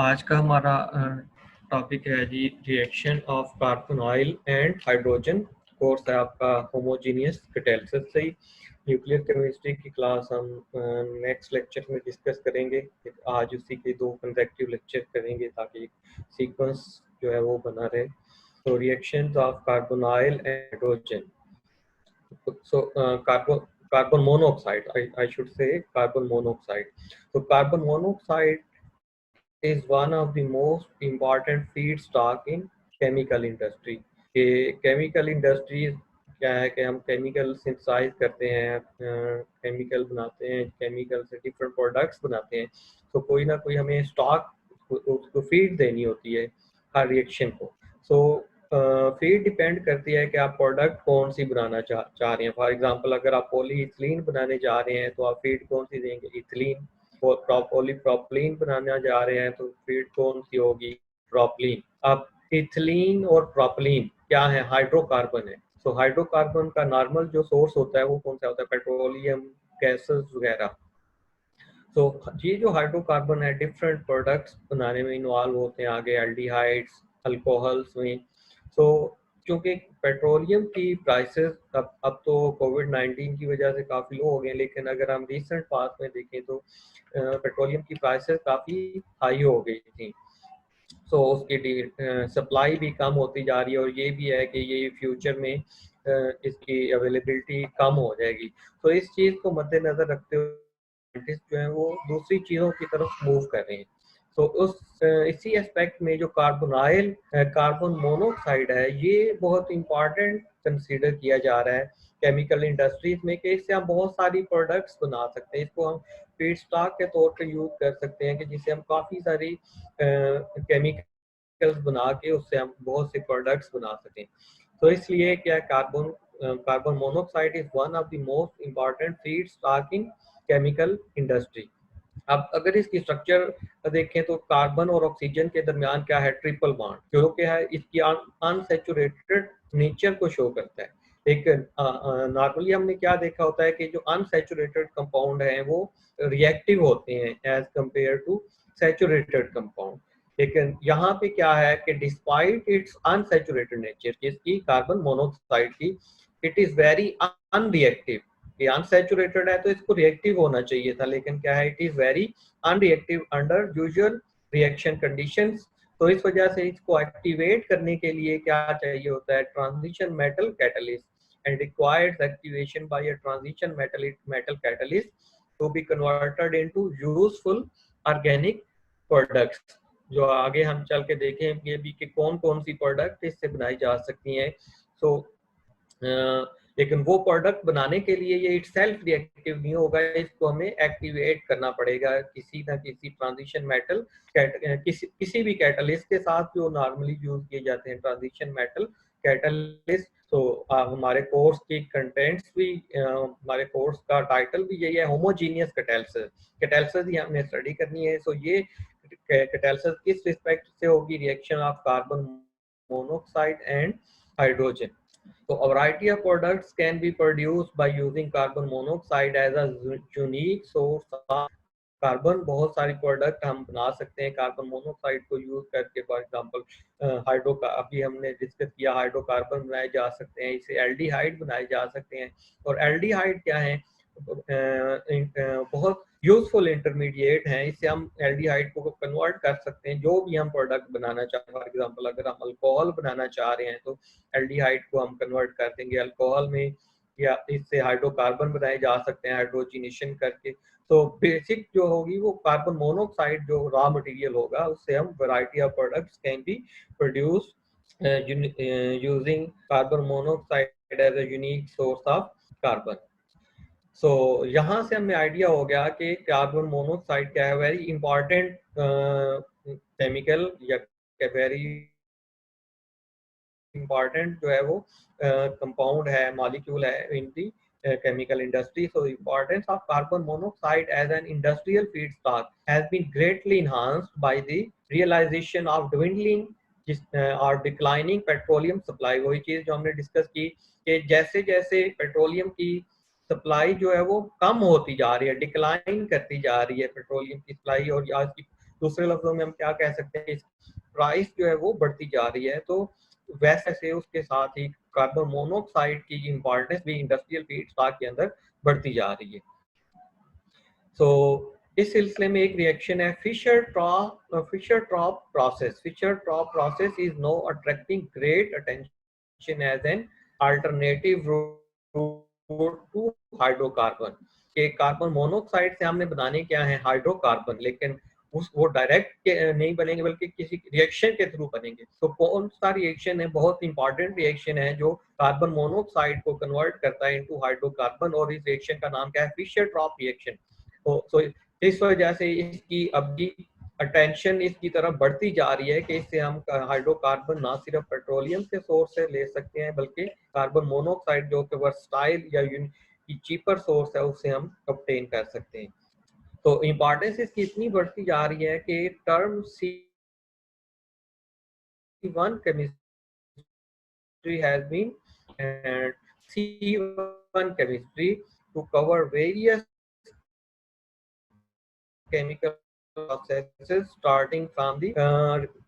आज का हमारा टॉपिक है जी reaction of carbon oil and hydrogen. Course है आपका होमोजीनियस कैटालिसिस से ही। न्यूक्लियर केमिस्ट्री की क्लास हम नेक्स्ट लेक्चर में डिस्कस करेंगे। आज उसी के 2 कंसेक्टिव लेक्चर करेंगे ताकि सीक्वेंस जो है वो बना रहे। तो reaction of carbon oil and hydrogen. So carbon monoxide, I should say carbon monoxide. So carbon monoxide is one of the most important feedstock in chemical industry. कि chemical industries क्या है कि हम केमिकल सिंथेसाइज करते हैं, chemical बनाते हैं, chemical से डिफरेंट प्रोडक्ट्स बनाते हैं। तो कोई ना कोई हमें स्टॉक उसको फीड देनी होती है हर रिएक्शन को। सो फीड डिपेंड करती है कि आप प्रोडक्ट कौन सी बनाना चाह रहे हैं। फॉर एग्जांपल अगर आप पॉलीइथिलीन बनाने जा रहे हैं तो आप फीड कौन सी देंगे? इथिलीन। पॉलीप्रोपिलीन बनाना जा रहे हैं तो फीड कौन सी होगी? प्रोपिलीन। अब इथिलीन और प्रोपिलीन क्या है? हाइड्रोकार्बन है। सो हाइड्रोकार्बन का नॉर्मल जो सोर्स होता है वो कौन सा होता है? पेट्रोलियम गैसेस वगैरह। तो ये जो हाइड्रोकार्बन है डिफरेंट प्रोडक्ट्स बनाने में इन्वॉल्व होते हैं, आगे एल्डिहाइड्स, अल्कोहल्स में। तो क्योंकि पेट्रोलियम की प्राइसेस अब तो कोविड-19 की वजह से काफ़ी लो हो गए, लेकिन अगर हम रिसेंट पास्ट में देखें तो पेट्रोलियम की प्राइसेस काफ़ी हाई हो गई थी। सो उसकी सप्लाई भी कम होती जा रही है और ये भी है कि ये फ्यूचर में इसकी अवेलेबिलिटी कम हो जाएगी। तो इस चीज़ को मद्देनज़र रखते हुए साइंटिस्ट जो है वो दूसरी चीज़ों की तरफ मूव कर रहे हैं। तो इसी एस्पेक्ट में जो कार्बन ऑयल, कार्बन मोनोऑक्साइड है, ये बहुत इम्पॉर्टेंट कंसीडर किया जा रहा है केमिकल इंडस्ट्रीज में कि इससे हम बहुत सारी प्रोडक्ट्स बना सकते हैं। इसको हम फीड स्टॉक के तौर पर यूज कर सकते हैं कि जिससे हम काफ़ी सारी केमिकल्स बना के उससे हम बहुत से प्रोडक्ट्स बना सकें। तो इसलिए क्या carbon monoxide is one of the most important feed stock in chemical industry. अब अगर इसकी स्ट्रक्चर देखें तो कार्बन और ऑक्सीजन के दरमियान क्या है? ट्रिपल बॉन्ड जो कि है इसकी अनसैचुरेटेड नेचर को शो करता है। एक नॉर्मली हमने क्या देखा होता है कि जो अनसैचुरेटेड कंपाउंड हैं वो रिएक्टिव होते हैं as compare to saturated compound. लेकिन यहाँ पे क्या है कि डिस्पाइट इट्स अनसैचुरेटेड नेचर इसकी कार्बन मोनोऑक्साइड की, इट इज वेरी अनरिएक्टिव। ये अनसैचुरेटेड है तो इसको रिएक्टिव होना चाहिए था, लेकिन क्या है? It is very unreactive under usual reaction conditions. तो इस वजह से इसको एक्टिवेट करने के लिए क्या चाहिए होता है? Transition metal catalyst and requires activation by a transition metal catalyst to be converted into useful organic products. जो आगे हम चल के देखेंगे भी कि कौन कौन सी प्रोडक्ट इससे बनाई जा सकती हैं। सो लेकिन वो प्रोडक्ट बनाने के लिए ये इटसेल्फ रिएक्टिव नहीं होगा, इसको हमें एक्टिवेट करना पड़ेगा किसी ना किसी ट्रांजिशन मेटल किसी भी कैटलिस्ट के साथ जो नॉर्मली यूज किए जाते हैं, ट्रांजिशन मेटल कैटलिस्ट। तो हमारे कोर्स की कंटेंट्स भी, हमारे कोर्स का टाइटल भी यही है, होमोजीनियस कैटालिसिस। कैटालिसिस ही हमने स्टडी करनी है। सो ये कैटालिसिस किस रिस्पेक्ट से होगी? Reaction of carbon monoxide and hydrogen. So a variety of products can be produced by using carbon monoxide as a unique source of carbon. बहुत सारी प्रोडक्ट हम बना सकते हैं कार्बन मोनोऑक्साइड को यूज करके। फॉर एग्जांपल अभी हमने डिस्कस किया, हाइड्रोकार्बन बनाए जा सकते हैं, इसे एल्डिहाइड बनाए जा सकते हैं। और एल्डिहाइड क्या है? बहुत यूजफुल इंटरमीडिएट हैं, इससे हम एल्डिहाइड को कन्वर्ट कर सकते हैं जो भी हम प्रोडक्ट बनाना चाहते हैं। फॉर एग्जांपल अगर हम अल्कोहल बनाना चाह रहे हैं तो एल्डिहाइड को हम कन्वर्ट कर देंगे अल्कोहल में, या इससे हाइड्रोकार्बन बनाए जा सकते हैं हाइड्रोजिनेशन करके। तो बेसिक जो होगी वो कार्बन मोनोऑक्साइड जो रॉ मटेरियल होगा उससे हम variety of products can be produce using carbon monoxide as a unique source of carbon. So यहाँ से हमें आइडिया हो गया कि कार्बन मोनोऑक्साइड क्या है, वेरी इंपॉर्टेंट केमिकल या वेरी इम्पॉर्टेंट जो है वो कंपाउंड है, मॉलिक्यूल है इन दी chemical industry. So the importance of carbon monoxide as an industrial feedstock has been greatly enhanced by the realization of dwindling or declining petroleum supply. वही चीज जो हमने डिस्कस की कि जैसे जैसे पेट्रोलियम की सप्लाई जो है वो कम होती जा रही है, डिक्लाइन करती जा रही है पेट्रोलियम की सप्लाई, और आज की दूसरे लफ्जों में हम क्या कह सकते हैं, प्राइस जो है वो बढ़ती जा रही है। तो वैसे से उसके साथ ही कार्बन मोनोऑक्साइड की इंपॉर्टेंस भी इंडस्ट्रियल फीडस्टॉक के अंदर बढ़ती जा रही है। तो इस सिलसिले में एक रिएक्शन है Fischer Tropsch process. Fischer Tropsch process is now attracting great attention as an alternative route to hydrocarbon. के कार्बन मोनोऑक्साइड से हमने बनाने क्या है, हाइड्रोकार्बन, लेकिन वो डायरेक्ट नहीं बनेंगे बल्कि किसी रिएक्शन के थ्रू बनेंगे। तो कौन सा रिएक्शन है, बहुत इंपॉर्टेंट रिएक्शन है जो कार्बन मोनोऑक्साइड को कन्वर्ट करता है इनटू हाइड्रोकार्बन, और इस रिएक्शन का नाम क्या है, फिशर ट्रॉप रिएक्शन। तो इस वजह से इसकी अब की अटेंशन इसकी तरफ बढ़ती जा रही है कि इससे हम हाइड्रोकार्बन ना सिर्फ पेट्रोलियम के सोर्स से ले सकते हैं बल्कि कार्बन मोनोऑक्साइड जो कि वर्सटाइल या चीपर सोर्स है उससे हम ऑब्टेन कर सकते हैं। तो इम्पोर्टेंस इसकी इतनी बढ़ती जा रही है कि term C1 chemistry has been and C1 chemistry to cover various chemical processes starting from the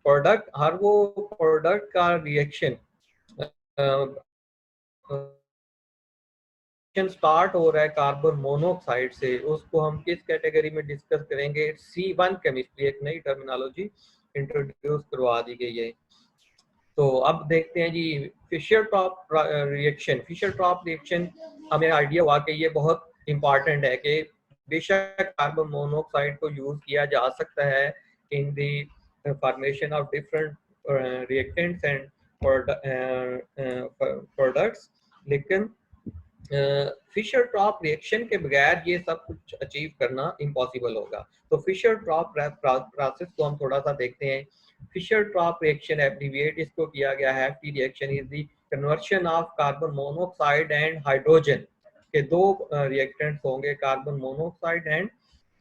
product, हर वो प्रोडक्ट का रिएक्शन स्टार्ट हो रहा है कार्बन मोनोऑक्साइड से, उसको हम किस कैटेगरी में डिस्कस करेंगे, C1 केमिस्ट्री, एक नई टर्मिनोलॉजी इंट्रोड्यूस करवा दी गई है। तो अब देखते हैं जी Fisher Tropsch reaction. Fisher Tropsch reaction हमें आइडिया हुआ कि ये बहुत इंपॉर्टेंट है कि बेशक कार्बन मोनोऑक्साइड को यूज किया जा सकता है in the formation of different reactants and products, लेकिन फिशर ट्रॉप रिएक्शन के बगैर ये सब कुछ अचीव करना इम्पॉसिबल होगा। तो फिशर ट्रॉप प्रोसेस को हम थोड़ा सा देखते हैं। फिशर ट्रॉप रिएक्शन एब्रिविएट इसको किया गया है, FT reaction is the conversion of carbon monoxide and hydrogen के दो रिएक्टेंट्स होंगे, कार्बन मोनोऑक्साइड एंड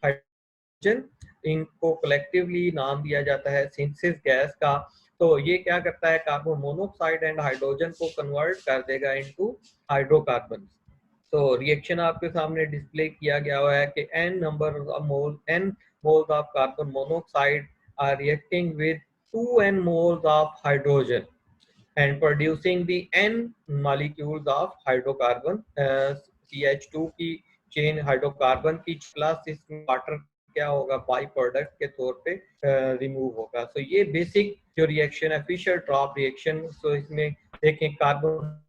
हाइड्रोजन, इनको कलेक्टिवली नाम दिया जाता है सिंथेसिस गैस का। तो ये क्या करता है, कार्बन मोनोऑक्साइड एंड हाइड्रोजन को कन्वर्ट कर देगा इनटू हाइड्रोकार्बन। तो रिएक्शन आपके सामने डिस्प्ले किया गया हुआ है कि n moles of carbon monoxide are reacting with 2n moles of hydrogen and producing the n molecules of hydrocarbon, CH2 की चेन हाइड्रोकार्बन की प्लस इसमें वाटर क्या होगा, बाई प्रोडक्ट के तौर पे रिमूव होगा। तो ये बेसिक जो रिएक्शन है फिशर ट्रॉप रिएक्शन। तो इसमें देखें कार्बन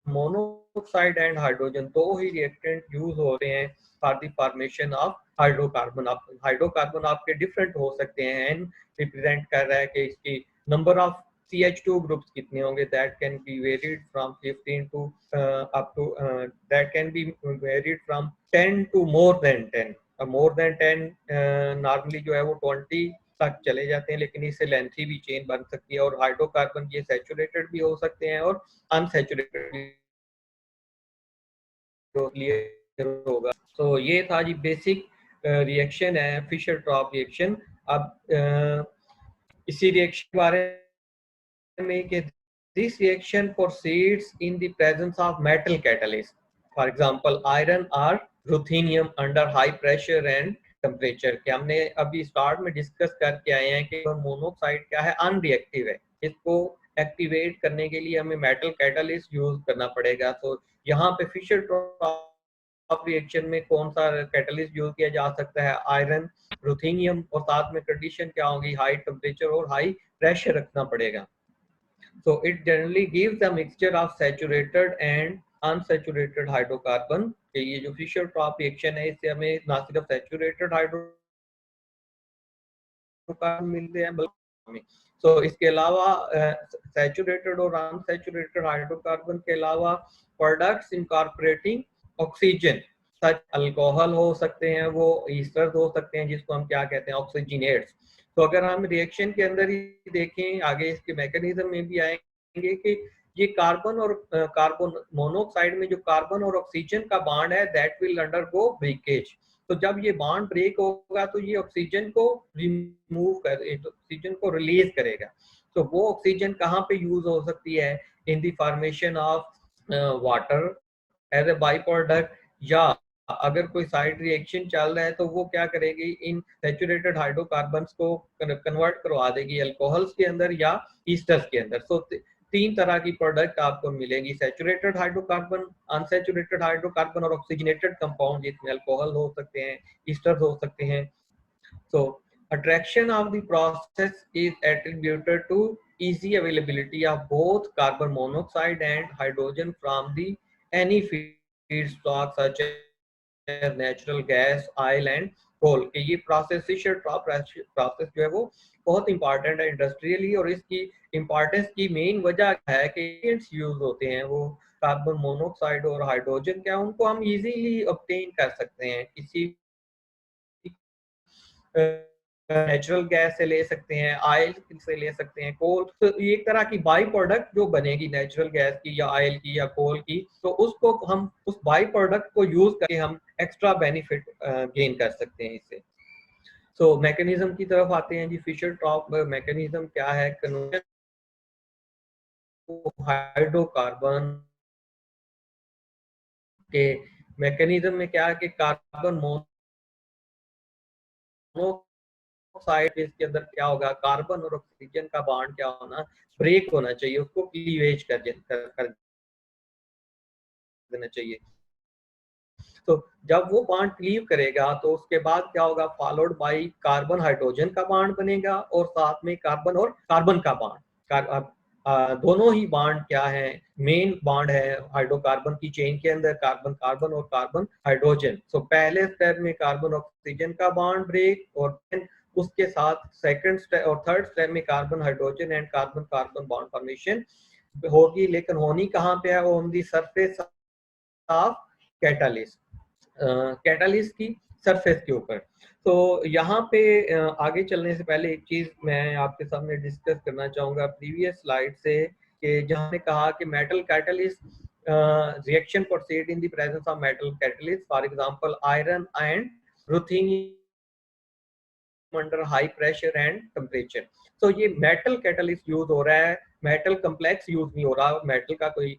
मोनोऑक्साइड एंड हाइड्रोजन दो ही रिएक्टेंट यूज हो रहे हैं for the formation of hydrocarbon. Hydrocarbon आपके डिफरेंट हो सकते हैं, एन रिप्रेजेंट कर रहा है कि इसकी नंबर ऑफ CH2 ग्रुप्स कितने होंगे, that can be varied from 15 to up to that can be varied from 10 to more than 10। More than 10 normally जो है वो 20 तक चले जाते हैं, लेकिन इससे लेंथी भी चेन बन सकती है। और हाइड्रोकार्बन ये सैचुरेटेड भी हो सकते हैं और अनसैचुरेटेड होगा। तो ये था जी बेसिक रिएक्शन है फिशर ट्रॉप रिएक्शन। अब इसी रिएक्शन के बारे में कि this reaction proceeds in the presence of metal catalyst, for example iron or ruthenium under high pressure and temperature। कि हमने अभी स्टार्ट में डिस्कस करके आए हैं कि मोनोऑक्साइड क्या है, अनरिएक्टिव है, इसको एक्टिवेट करने के लिए हमें मेटल कैटलिस्ट यूज करना पड़ेगा। तो यहाँ पे फिशर ट्रॉप रिएक्शन में कौन सा कैटलिस्ट यूज किया जा सकता है, आयरन, रुथेनियम, और साथ में कंडीशन क्या होगी, हाई टेम्परेचर और हाई प्रेशर रखना पड़ेगा। So it generally gives a mixture of saturated and unsaturated hydrocarbon। कि ये जो फिशर ट्रॉप रिएक्शन है इससे हमें ना सिर्फ सैचुरेटेड हाइड्रोकार्बन मिलते हैं बल्कि तो इसके अलावा सैचुरेटेड और अनसैचुरेटेड हाइड्रोकार्बन के अलावा प्रोडक्ट्स इनकॉर्पोरेटिंग ऑक्सीजन, सच अल्कोहल हो सकते हैं, वो ईस्टर्स हो सकते हैं जिसको हम क्या कहते हैं, ऑक्सीजनेट्स। तो अगर हम रिएक्शन के अंदर ही देखें, आगे इसके मैकेनिज्म में भी आएंगे कि ये कार्बन और कार्बन मोनोऑक्साइड में जो कार्बन और ऑक्सीजन का बॉन्ड है दैट विल अंडरगो ब्रेकेज। तो जब ये बॉन्ड ब्रेक होगा तो ये ऑक्सीजन को रिमूव कर, ऑक्सीजन को रिलीज करेगा। तो वो ऑक्सीजन कहाँ पे यूज हो सकती है, in the formation of water as a by product, या अगर कोई साइड रिएक्शन चल रहा है तो वो क्या करेगी, इन सैचुरेटेड हाइड्रोकार्बन्स को कन्वर्ट करवा देगी अल्कोहल्स के अंदर या ईस्टर्स के अंदर। सो तीन तरह की प्रोडक्ट आपको मिलेगी, सैचुरेटेड हाइड्रोकार्बन, अनसैचुरेटेड हाइड्रोकार्बन और ऑक्सीजनेटेड कंपाउंड, जिसमें अल्कोहल हो सकते हैं, ईस्टर्स हो सकते हैं। So attraction of the process is attributed to easy availability of both carbon monoxide and hydrogen from the any feedstock such as natural gas, oil and coal। कि ये process Fischer Tropsch process जो है वो बहुत important है industrially, और इसकी importance की मेन वजह है कि यूज होते हैं वो कार्बन मोनोऑक्साइड और हाइड्रोजन, क्या उनको हम इजीली ऑब्टेन कर सकते हैं, किसी नेचुरल गैस से ले सकते हैं, ऑयल से ले सकते हैं, कोल। तो ये एक तरह की बाई प्रोडक्ट जो बनेगी नेचुरल गैस की या ऑयल की या कोल की, तो उसको हम उस बाई प्रोडक्ट को यूज करके हम एक्स्ट्रा बेनिफिट गेन कर सकते हैं इससे। सो मैकेनिज्म की तरफ आते हैं जी। फिशर ट्रॉप मैकेनिज्म क्या है, कन्वर्जन हाइड्रोकार्बन के मैकेनिज्म में क्या है कि कार्बन मोनोऑक्साइड इसके अंदर क्या होगा, कार्बन और ऑक्सीजन का बॉन्ड क्या होना, ब्रेक होना चाहिए, उसको क्लीवेज कर देना चाहिए। तो जब वो बॉन्ड क्लीव करेगा तो उसके बाद क्या होगा, फॉलोड बाय कार्बन हाइड्रोजन का बॉन्ड बनेगा और साथ में कार्बन और कार्बन का बॉन्ड। दोनों ही बॉन्ड क्या है, मेन बॉन्ड है हाइड्रोकार्बन की चेन के अंदर, कार्बन कार्बन और कार्बन हाइड्रोजन। सो पहले स्टेप में कार्बन ऑक्सीजन का बॉन्ड ब्रेक, और उसके साथ सेकंड स्टेप और थर्ड स्टेप में carbon hydrogen and carbon carbon bond formation होगी, लेकिन होनी कहाँ पे है, वो on the surface of catalyst, catalyst की सरफेस के ऊपर। तो यहाँ पे आगे चलने से पहले एक चीज मैं आपके सामने डिस्कस करना चाहूंगा प्रीवियस स्लाइड से, कि जहाँ ने कहा कि metal catalyst reaction proceed in the presence of metal catalyst, for example iron and ruthenium under high pressure and temperature. तो ये मेटल कैटलिस्ट यूज हो रहा है, मेटल कम्प्लेक्स यूज नहीं हो रहा, मेटल का कोई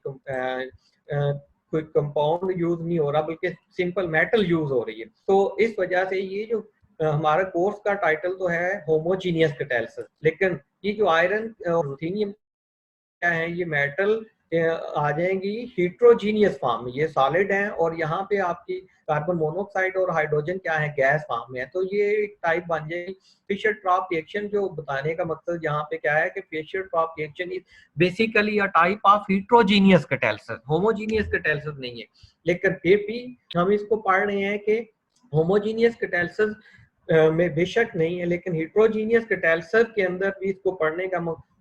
कंपाउंड यूज नहीं हो रहा, बल्कि सिंपल मेटल यूज हो रही है। तो इस वजह से ये जो हमारा कोर्स का टाइटल तो है होमोजीनियस कैटालिसिस, लेकिन ये जो आयरन और रुथेनियम क्या है, ये मेटल आ जाएंगी हीट्रोजीनियस फॉर्म में, ये सॉलिड है, और यहाँ पे आपकी कार्बन मोनोऑक्साइड और हाइड्रोजन क्या है, गैस फॉर्म में है। तो ये एक टाइप बन जाएगी फिशर ट्रॉप रिएक्शन। जो बताने का मकसद यहाँ पे क्या है कि Fischer Tropsch reaction is basically a type of heterogeneous catalysis, homogeneous catalysis नहीं है। लेकिन फिर भी हम इसको पढ़ रहे हैं कि होमोजीनियस कैटालिसिस में बेशक नहीं है, लेकिन हीट्रोजीनियस कैटालिसिस के अंदर भी इसको पढ़ने का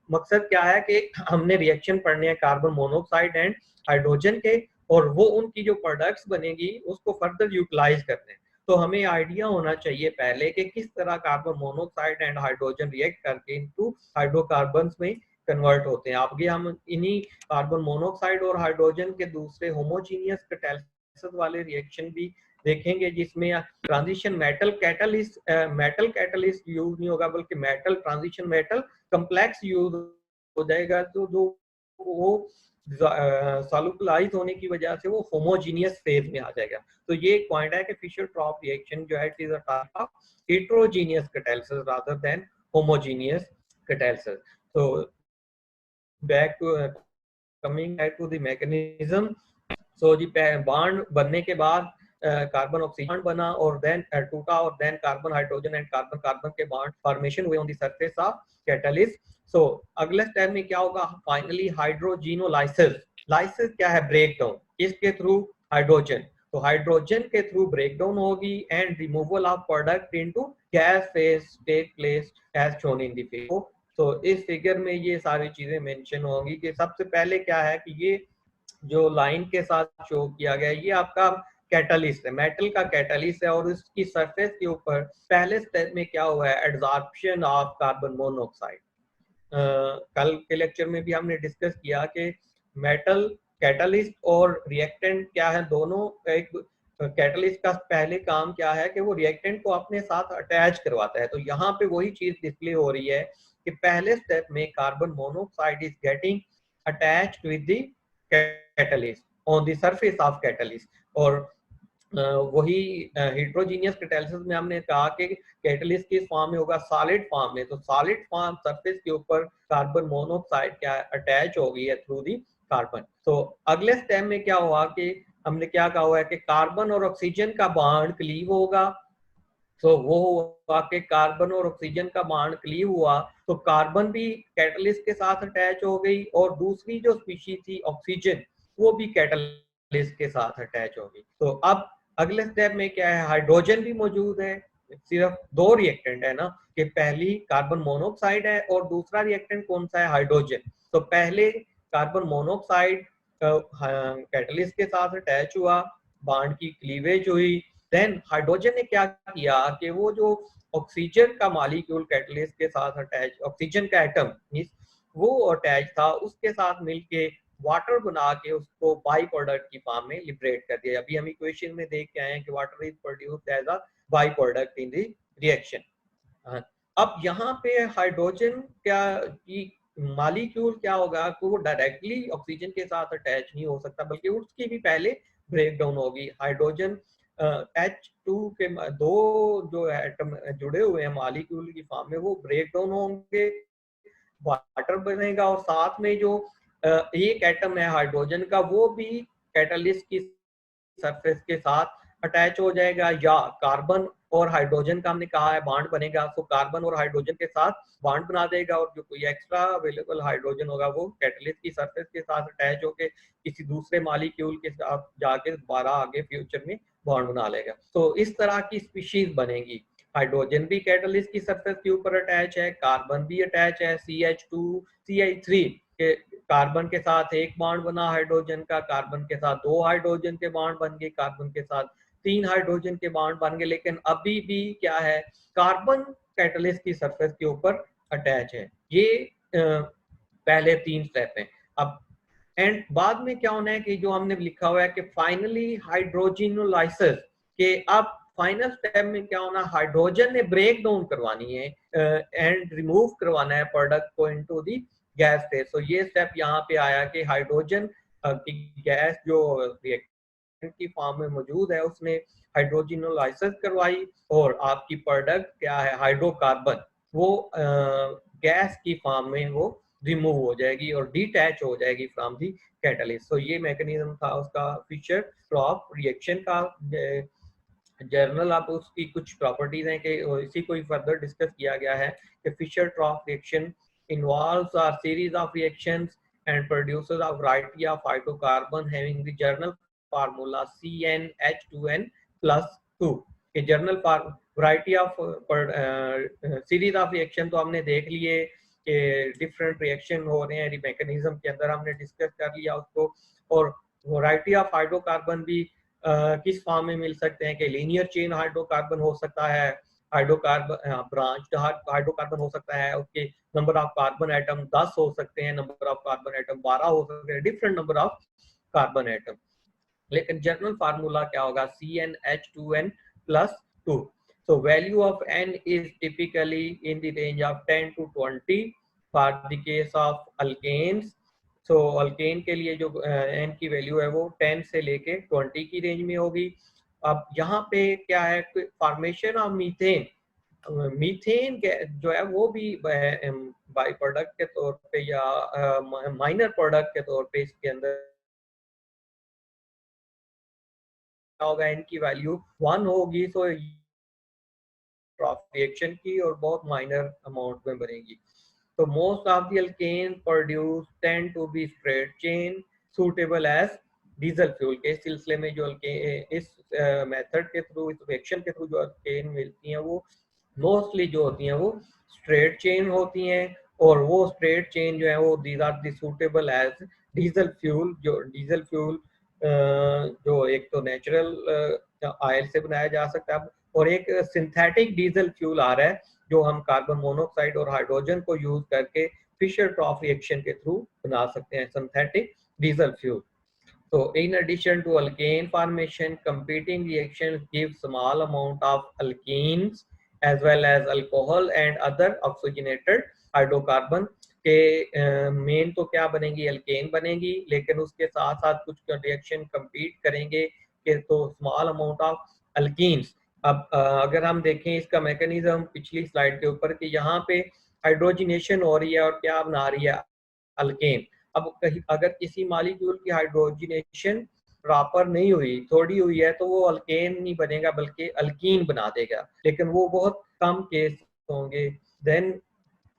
मकसद क्या है कि हमने रिएक्शन पढ़ने हैं कार्बन मोनोऑक्साइड एंड हाइड्रोजन के, और वो उनकी जो प्रोडक्ट्स बनेगी उसको फर्दर यूटिलाइज करते हैं। तो हमें आइडिया होना चाहिए पहले कि किस तरह carbon monoxide and hydrogen react करके इनटू हाइड्रोकार्बन्स में कन्वर्ट होते हैं। आगे हम इन्हीं कार्बन मोनोऑक्साइड और हाइड्रोजन के दूसरे होमोजीनियस कैटालिसिस वाले रिएक्शन भी देखेंगे, जिसमें ट्रांजिशन मेटल कैटलिस्ट यूज नहीं होगा, बल्कि metal transition metal complex use हो जाएगा। तो जो वो सॉल्युबलाइज होने की वजह से वो होमोजीनियस फेज में आ जाएगा। तो ये एक पॉइंट है कि फिशर ट्रॉप रिएक्शन जो है it is a type of heterogeneous catalysis rather than homogeneous catalysis. तो back to coming back to the mechanism. So जी बॉन्ड बनने के बाद कार्बन ऑक्सीजन बना और देन टूटा, और then carbon hydrogen and carbon carbon के बॉन्ड फॉर्मेशन हुए on the surface of catalyst. So अगले स्टेप में क्या होगा, फाइनली हाइड्रोजिनोलाइसिस। लाइसिस क्या है, ब्रेक डाउन, किसके थ्रू, हाइड्रोजन। तो हाइड्रोजन के थ्रू ब्रेक डाउन होगी and removal of product into gas phase take place as shown in the figure. तो इस फिगर में ये सारी चीजें मेंशन होंगी कि सबसे पहले क्या है कि ये जो लाइन के साथ शो किया गया, ये आपका कैटलिस्ट है, मेटल का कैटलिस्ट है, और उसकी सरफेस के ऊपर पहले स्टेप में क्या हुआ है, एड्सॉर्प्शन ऑफ कार्बन मोनोऑक्साइड। कल के लेक्चर में भी हमने डिस्कस किया कि मेटल कैटलिस्ट और रिएक्टेंट क्या है, दोनों एक कैटलिस्ट का पहले काम क्या है कि वो रिएक्टेंट को अपने साथ अटैच करवाता है। तो यहाँ पे वही चीज डिस्प्ले हो रही है कि पहले स्टेप में carbon monoxide is getting attached with the catalyst on the surface of catalyst, और वही हेट्रोजीनियस कैटालिसिस में हमने कहा कि कैटलिस्ट किस फॉर्म में होगा, सॉलिड फॉर्म में। तो सॉलिड फॉर्म सरफेस के ऊपर कार्बन मोनोऑक्साइड क्या अटैच हो गई है थ्रू दी कार्बन। तो अगले स्टेप में क्या हुआ कि हमने क्या कहा हुआ है कि कार्बन और ऑक्सीजन का बॉन्ड क्लीव होगा। तो वो हुआ कि कार्बन और ऑक्सीजन का बॉन्ड क्लीव हुआ तो कार्बन भी कैटलिस्ट के साथ अटैच हो गई, और दूसरी जो स्पीशीज थी ऑक्सीजन वो भी कैटलिस्ट के साथ अटैच हो गई। तो अब अगले स्टेप में क्या है, हाइड्रोजन भी मौजूद है। सिर्फ दो रिएक्टेंट है ना, कि पहली कार्बन मोनोऑक्साइड है और दूसरा रिएक्टेंट कौन सा है, हाइड्रोजन। तो पहले कार्बन मोनोऑक्साइड कैटलिस्ट के साथ अटैच हुआ, बॉन्ड की क्लीवेज हुई। देन हाइड्रोजन ने क्या किया कि वो जो ऑक्सीजन का मॉलिक्यूल कैटलिस्ट के साथ अटैच, ऑक्सीजन का एटम वो अटैच था, उसके साथ मिलके वाटर बना के उसको बाई प्रोडक्ट की फॉर्म में लिबरेट कर दिया। अभी हम इक्वेशन में देख के आए हैं कि water is produced as a by product in the reaction. अब यहाँ पे हाइड्रोजन क्या की मॉलिक्यूल क्या होगा कि वो डायरेक्टली ऑक्सीजन के साथ अटैच नहीं हो सकता, बल्कि उसकी भी पहले ब्रेक डाउन होगी। हाइड्रोजन H2 के दो जो एटम जुड़े हुए हैं मॉलिक्यूल की फॉर्म में, वो ब्रेक डाउन होंगे, वाटर बनेगा, और साथ में जो एक एटम है हाइड्रोजन का वो भी कैटलिस्ट की सरफेस के साथ अटैच हो जाएगा, या कार्बन और हाइड्रोजन का हमने कहा है बॉन्ड बनेगा, तो कार्बन और हाइड्रोजन के साथ बॉन्ड बना देगा, और जो कोई एक्स्ट्रा अवेलेबल हाइड्रोजन होगा वो कैटलिस्ट की सरफेस के साथ अटैच होकर किसी दूसरे मॉलिक्यूल के साथ जाके दोबारा आगे फ्यूचर में बॉन्ड बना लेगा। तो इस तरह की स्पीशीज बनेगी। हाइड्रोजन भी कैटलिस्ट की सरफेस के ऊपर अटैच है, कार्बन भी अटैच है, CH2 CH3 के कार्बन के साथ एक बॉन्ड बना हाइड्रोजन का, कार्बन के साथ दो हाइड्रोजन के बॉन्ड बन गए, कार्बन के साथ तीन हाइड्रोजन के बॉन्ड बन गए। लेकिन अभी भी क्या है, कार्बन कैटलिस्ट की सरफेस के ऊपर अटैच है। ये पहले तीन स्टेप हैं। अब एंड बाद में क्या होना है कि जो हमने लिखा हुआ है कि फाइनली हाइड्रोजिनोलाइसिस के, अब फाइनल स्टेप में क्या होना, हाइड्रोजन ने ब्रेक डाउन करवानी है एंड रिमूव करवाना है प्रोडक्ट को इनटू दी गैस फेज। तो ये स्टेप यहाँ पे आया कि हाइड्रोजन की गैस जो रिएक्टेंट की फॉर्म में मौजूद है उसने हाइड्रोजिनोलाइसिस करवाई, और आपकी प्रोडक्ट क्या है, हाइड्रोकार्बन, वो गैस की फॉर्म में वो रिमूव हो जाएगी और डिटैच हो जाएगी फ्रॉम दी कैटलिस्ट। तो ये मैकेनिज्म था उसका, फिशर ट्रॉप रिएक्शन का। जर्नल आप उसकी कुछ प्रॉपर्टीज हैं कि इसी को फर्दर डिस्कस किया गया है कि Fischer Tropsch reaction involves a series of reactions and produces a variety of hydrocarbon having the journal formula CnH2n plus 2। कि journal variety of series of reaction तो हमने देख लिए कि डिफरेंट रिएक्शन हो रहे हैं मैकेनिज्म के अंदर, हमने डिस्कस कर लिया उसको। और वैरायटी ऑफ हाइड्रोकार्बन भी किस फॉर्म में मिल सकते हैं कि लीनियर चेन हाइड्रोकार्बन हो सकता है, हाइड्रोकार्बन ब्रांच्ड हाइड्रोकार्बन हो सकता है, उसके नंबर ऑफ कार्बन एटम 10 हो सकते हैं, नंबर ऑफ कार्बन एटम 12 हो सकते हैं, different number of carbon atom. लेकिन जनरल फार्मूला क्या होगा, CnH2n plus 2। So value of n is typically in the range of 10 to 20 for the case of alkanes। So alkane के लिए जो n की वैल्यू है वो 10 से लेके 20 की रेंज में होगी। अब यहाँ पे क्या है, फॉर्मेशन ऑफ मीथेन, मीथेन जो है वो भी बाई प्रोडक्ट के तौर पे या माइनर प्रोडक्ट के तौर पे इसके अंदर होगा, इनकी वैल्यू 1 होगी। तो रिएक्शन की और बहुत माइनर अमाउंट में बनेगी। तो most of the alkane produce tend to be straight chain suitable as diesel fuel. के सिलसिले में जो इस मेथड के थ्रू, इस रिएक्शन के थ्रू जो अल्केन मिलती हैं वो मोस्टली जो होती हैं वो स्ट्रेट चेन होती हैं, और वो स्ट्रेट चेन जो है वो these are the suitable as diesel fuel. जो डीजल फ्यूल जो एक तो नेचुरल ऑयल से बनाया जा सकता है, और एक सिंथेटिक डीजल फ्यूल आ रहा है जो हम कार्बन मोनोऑक्साइड और हाइड्रोजन को यूज करके फिशर ट्रॉफ रिएक्शन के थ्रू बना सकते हैं synthetic diesel fuel. So in addition to alkane formation, competing reactions give small amount of alkenes as well as alcohol and other oxygenated hydrocarbon। के main तो क्या बनेगी, अल्केन बनेगी, लेकिन उसके साथ साथ कुछ रिएक्शन compete करेंगे के तो स्मॉल अमाउंट ऑफ अल्कीन्स। अब अगर हम देखें इसका मैकेनिज्म पिछली स्लाइड के ऊपर कि यहाँ पे हाइड्रोजिनेशन हो रही है और क्या बना रही है, अल्केन। अब कहीं अगर किसी मॉलिक्यूल की हाइड्रोजिनेशन प्रॉपर नहीं हुई, थोड़ी हुई है, तो वो अल्केन नहीं बनेगा बल्कि अल्कीन बना देगा, लेकिन वो बहुत कम केस होंगे। देन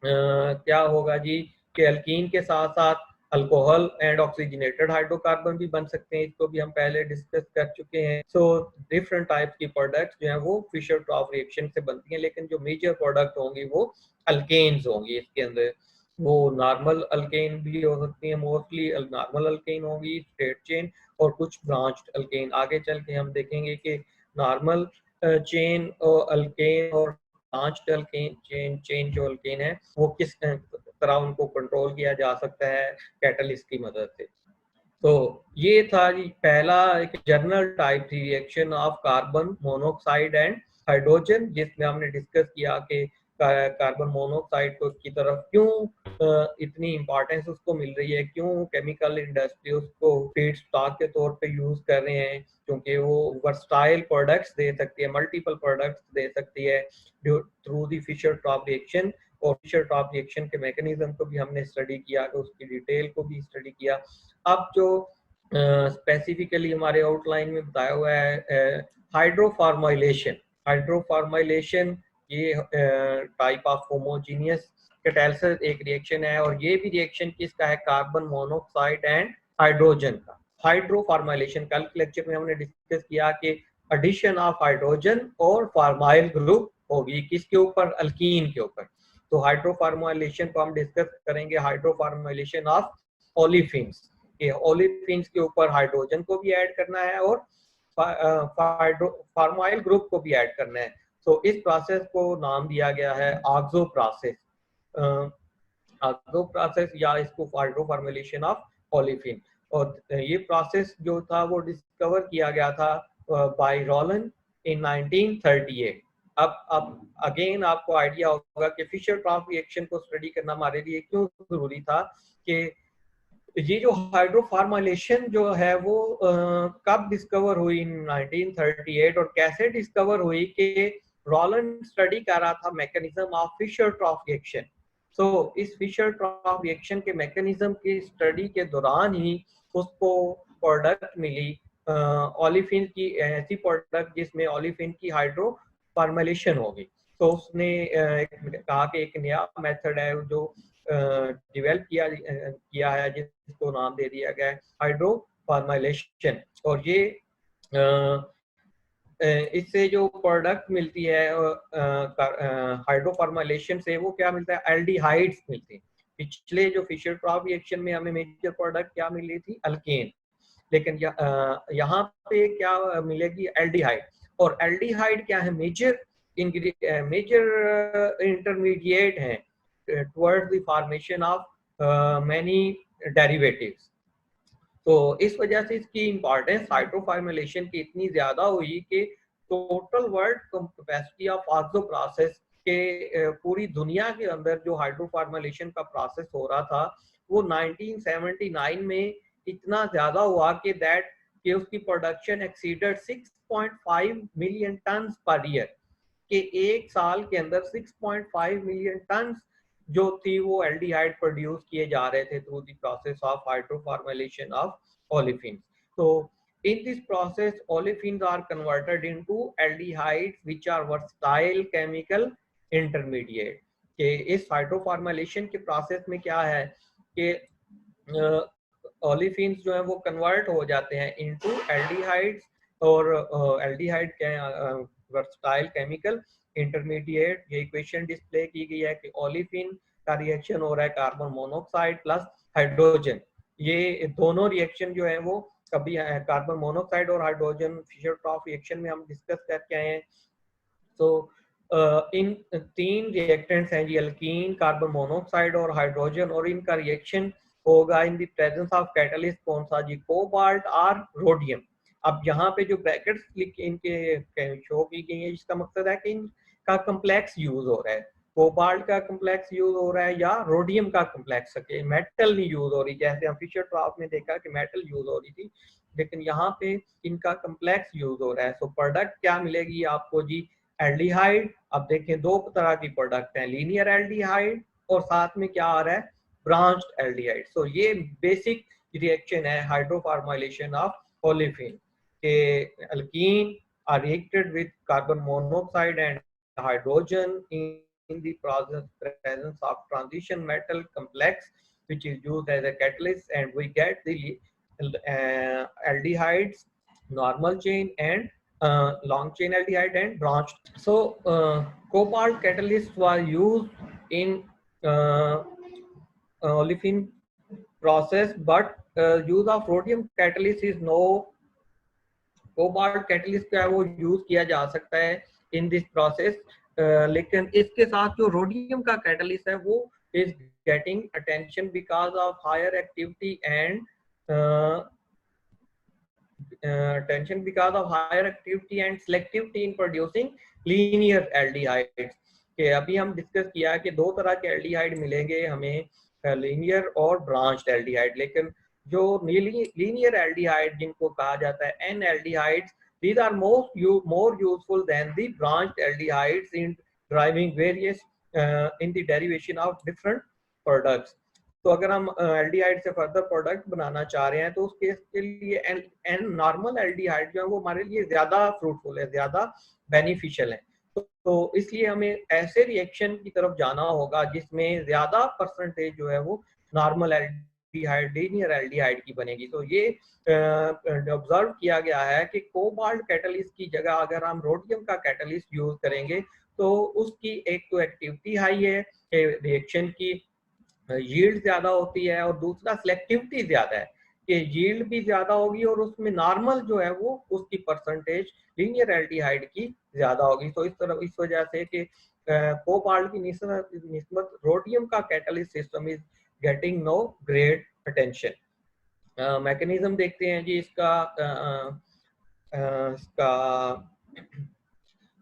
क्या होगा जी कि अल्कीन के साथ साथ अल्कोहल एंड ऑक्सीजनेटेड हाइड्रोकार्बन भी बन सकते हैं, इसको भी हम पहले डिस्कस कर चुके हैं। सो डिफरेंट टाइप्स की प्रोडक्ट्स जो हैं वो फिशर ट्रॉफ रिएक्शन से बनती हैं, लेकिन जो मेजर प्रोडक्ट होंगी वो अल्केन्स होंगी। इसके अंदर वो नॉर्मल अल्केन भी हो सकती है, मोस्टली नॉर्मल अल्केन होगी, स्ट्रेट चेन, और कुछ ब्रांच्ड अल्केन। आगे चल के हम देखेंगे कि नॉर्मल चेन और अल्केन और ब्रांच्ड अल्केन चेन जो अल्केन है वो किस तरह उनको कंट्रोल किया जा सकता है कैटलिस्ट की मदद से। तो ये था जी पहला एक जनरल टाइप थी reaction of carbon monoxide and hydrogen, जिसमें हमने डिस्कस किया कि कार्बन मोनोऑक्साइड को की तरफ क्यों इतनी इंपॉर्टेंस उसको मिल रही है, क्यों केमिकल इंडस्ट्री उसको फीड स्टॉक के तौर पे यूज कर रहे हैं, क्योंकि वो वर्सटाइल प्रोडक्ट्स दे सकती है, मल्टीपल प्रोडक्ट्स दे सकती है through the Fisher Tropsch reaction. और फिशर ट्रॉप रिएक्शन के मैकेनिज्म को भी हमने स्टडी किया, तो उसकी डिटेल को भी स्टडी किया। अब जो स्पेसिफिकली हमारे आउटलाइन में बताया हुआ है हाइड्रोफॉर्माइलेशन। हाइड्रोफॉर्माइलेशन ये टाइप ऑफ होमोजीनियस कैटालिसिस एक रिएक्शन है, और ये भी रिएक्शन किसका है, कार्बन मोनोऑक्साइड एंड हाइड्रोजन का। हाइड्रोफॉर्माइलेशन कल के लेक्चर में हमने डिस्कस किया कि एडिशन ऑफ हाइड्रोजन और फॉर्माइल ग्रुप होगी किसके ऊपर, अल्कीन के ऊपर। तो हाइड्रोफॉर्माइलेशन को हम डिस्कस करेंगे, हाइड्रोफॉर्माइलेशन ऑफ ओलिफिन्स के, ओलिफिन्स के ऊपर हाइड्रोजन को भी ऐड करना है और फॉर्माइल ग्रुप को भी ऐड करना है। तो इस प्रोसेस को नाम दिया गया है ऑक्सो प्रोसेस, ऑक्सो प्रोसेस, या इसको हाइड्रोफॉर्मुलेशन ऑफ ओलिफिन। और ये प्रोसेस जो था वो डिस्कवर किया गया था बाय रॉलन इन 1938। अब अगेन आपको आइडिया होगा कि फिशर ट्रॉप रिएक्शन को स्टडी करना हमारे लिए क्यों जरूरी था, कि ये जो हाइड्रोफॉर्मुलेशन जो है वो कब डिस्कवर हुई इन 1938, और कैसे डिस्कवर हुई कि रॉलन स्टडी कर रहा था mechanism of Fisher Tropsch reaction. सो इस फिशर ट्रॉप रिएक्शन के मैकेनिज्म की स्टडी के दौरान ही उसको प्रोडक्ट मिली ओलिफिन की, ऐसी प्रोडक्ट जिसमें ओलिफिन की हाइड्रोफॉर्मुलेशन होगी। तो उसने कहा कि एक नया मेथड है जो डेवलप किया है, जिसको नाम दे दिया गया है हाइड्रोफॉर्मुलेशन। और ये इससे जो प्रोडक्ट मिलती है हाइड्रोफॉर्मुलेशन से, वो क्या मिलता है, एल्डिहाइड्स मिलते हैं। पिछले जो फिशर ट्रॉप रिएक्शन में हमें मेजर प्रोडक्ट क्या मिली थी, अल्केन, लेकिन यहाँ पे क्या मिलेगी, एल्डिहाइड। और एल्डिहाइड क्या है, मेजर इंटरमीडिएट है towards the formation of many derivatives. तो इस वजह से इसकी इंपॉर्टेंस हाइड्रोफॉर्मुलेशन की इतनी ज्यादा हुई कि total world capacity of oxo process के पूरी दुनिया के अंदर जो हाइड्रोफॉर्मुलेशन का प्रोसेस हो रहा था वो 1979 में इतना ज्यादा हुआ कि उसकी production exceeded 6.5 million ton per year, कि एक साल के अंदर 6.5 मिलियन टन जो थी वो एल्डिहाइड प्रोड्यूस किए जा रहे थे through the process of hydroformylation of olefins. So in this process olefins are converted into aldehydes which are versatile chemical intermediate। कि इस हाइड्रोफॉर्मुलेशन के प्रोसेस में क्या है कि ओलिफिन्स जो है वो कन्वर्ट हो जाते हैं इनटू एल्डिहाइड्स, और एल्डिहाइड वर्सटाइल केमिकल इंटरमीडिएट। ये इक्वेशन डिस्प्ले की गई है कि ओलिफिन का रिएक्शन हो रहा है कार्बन मोनोऑक्साइड प्लस हाइड्रोजन। ये दोनों रिएक्शन जो है वो कभी कार्बन मोनोऑक्साइड और हाइड्रोजन फिशर ट्रॉप रिएक्शन में हम डिस्कस करके आए हैं। तो इन तीन रिएक्टेंट्स हैं जी, अल्कीन, कार्बन मोनोऑक्साइड और हाइड्रोजन, और इनका रिएक्शन होगा इन द प्रेजेंस ऑफ कैटलिस्ट कौन सा जी, कोबाल्ट और रोडियम। अब यहाँ पे जो ब्रैकेट्स इनके शो की गई है, इसका मकसद है कि इनका कम्प्लेक्स यूज हो रहा है, कोबाल्ट का कम्प्लेक्स यूज हो रहा है या रोडियम का कम्प्लेक्स, मेटल नहीं यूज हो रही। जैसे हम फिशर ट्रॉप में देखा कि मेटल यूज हो रही थी, लेकिन यहाँ पे इनका कम्प्लेक्स यूज हो रहा है। सो प्रोडक्ट क्या मिलेगी आपको जी, एल्डिहाइड। अब देखें दो तरह की प्रोडक्ट हैं, लीनियर एल्डिहाइड और साथ में क्या आ रहा है, ब्रांच्ड एल्डिहाइड। सो ये बेसिक रिएक्शन है हाइड्रोफॉर्माइलेशन ऑफ ओलेफिन के। Alkene are reacted with carbon monoxide and hydrogen in the presence of transition metal complex, which is used as a catalyst, and we get the aldehydes, normal chain and long chain aldehyde and branched. So cobalt catalysts were used in olefin process, but use of rhodium catalyst is no। Cobalt catalyst का है वो use किया जा सकता है in this process, लेकिन इसके साथ जो रोडियम का कैटलिस्ट है वो is getting attention because of higher activity and attention because of higher activity and selectivity in producing linear aldehydes। कि अभी हम डिस्कस किया कि दो तरह के एल्डिहाइड मिलेंगे हमें, लीनियर और ब्रांच्ड एल्डिहाइड। लेकिन जो लीनियर एल्डिहाइड जिनको कहा जाता है n aldehydes, these are more useful than the branched aldehydes in driving various in the derivation of different products। तो अगर हम एल्डिहाइड से फर्दर प्रोडक्ट बनाना चाह रहे हैं तो उस केस के लिए एन नॉर्मल एल्डिहाइड जो है वो हमारे लिए ज्यादा फ्रूटफुल है, ज्यादा बेनिफिशियल है। तो इसलिए हमें ऐसे रिएक्शन की तरफ जाना होगा जिसमें ज्यादा परसेंटेज जो है वो नॉर्मल एल्डिहाइड, लीनियर एल्डिहाइड की बनेगी। तो ये ऑब्जर्व किया गया है कि कोबाल्ट कैटलिस्ट की जगह अगर हम रोडियम का कैटलिस्ट यूज करेंगे तो उसकी एक तो एक्टिविटी हाई है, रिएक्शन की यील्ड ज्यादा होती है, और दूसरा सिलेक्टिविटी ज्यादा है कि यील्ड भी ज्यादा होगी और उसमें नॉर्मल जो है वो उसकी परसेंटेज लीनियर एल्डिहाइड की ज्यादा होगी। तो इस वजह से कि कोबाल्ट की निस्बत रोडियम का catalyst system is getting no great attention. Mechanism देखते हैं जी इसका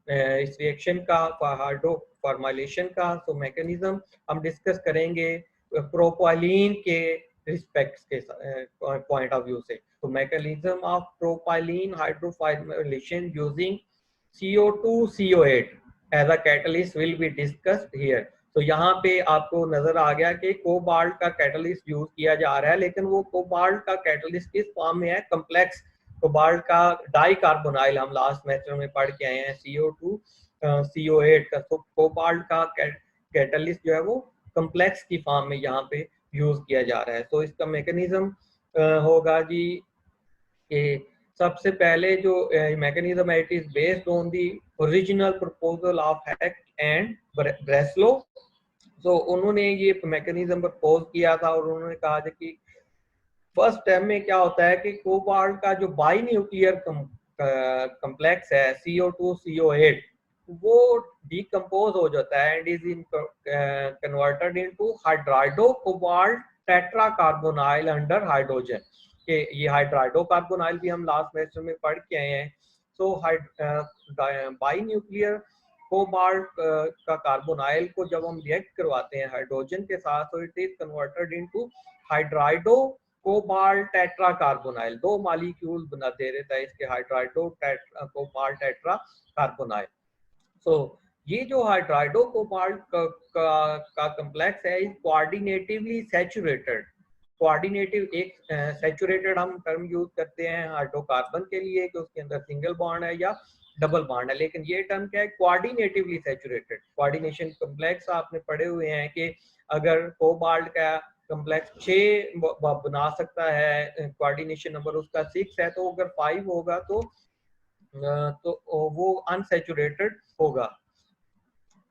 इस रिएक्शन का, हाइड्रोफॉर्माइलेशन का। तो मैकेनिज्म हम डिस्कस करेंगे प्रोपाइलीन के रिस्पेक्ट के पॉइंट ऑफ व्यू से। तो mechanism of propylene hydroformylation using CO2 CO8 as a catalyst will be discussed here. तो यहाँ पे आपको नजर आ गया कि कोबाल्ट का कैटलिस्ट यूज किया जा रहा है, लेकिन वो कोबाल्ट का कैटलिस्ट किस फॉर्म में है, कम्प्लेक्स कोबाल्ट का डाई कार्बोनाइल। हम लास्ट लेक्चर में पढ़ के आए हैं CO2 CO8 का। तो कोबाल्ट का कैटलिस्ट जो है वो कम्प्लेक्स की फॉर्म में यहाँ पे यूज किया जा रहा है। तो इसका मैकेनिज्म होगा जी कि सबसे पहले जो मैकेनिज्म है, it is based on the original proposal of Heck and Breslow. तो उन्होंने ये मैकेनिज्म प्रपोज किया था और उन्होंने कहा था कि फर्स्ट स्टेप में क्या होता है कि कोबाल्ट का जो बाई न्यूक्लियर कम्प्लेक्स है CO2 CO8 वो डिकम्पोज हो जाता है and is in converted into hydrido cobalt tetra carbonyl under hydrogen. कि ये हाइड्राइडो कार्बोनाइल भी हम लास्ट लेक्चर में पढ़ के आए हैं। सो बाई न्यूक्लियर कोबाल्ट का कार्बोनाइल को जब हम रिएक्ट करवाते हैं हाइड्रोजन के साथ, तो it is converted into hydrido cobalt tetra carbonyl. दो मॉलिक्यूल बना दे देता है इसके, hydrido cobalt tetra carbonyl. So ये जो हाइड्राइडो कोबाल्ट का कम्प्लेक्स है इज कोऑर्डिनेटिवली सैचुरेटेड। कोऑर्डिनेटिव एक सैचुरेटेड हम टर्म यूज करते हैं हाइड्रोकार्बन के लिए कि उसके अंदर सिंगल बॉन्ड है या डबल बॉन्ड है, लेकिन ये टर्म क्या है, कोऑर्डिनेटिवली सैचुरेटेड। कोऑर्डिनेशन कम्प्लेक्स आपने पढ़े हुए हैं कि अगर कोबाल्ट का कम्प्लेक्स 6 बना सकता है, कोऑर्डिनेशन नंबर उसका 6 है, तो अगर 5 होगा तो वो अनसैचुरेटेड होगा।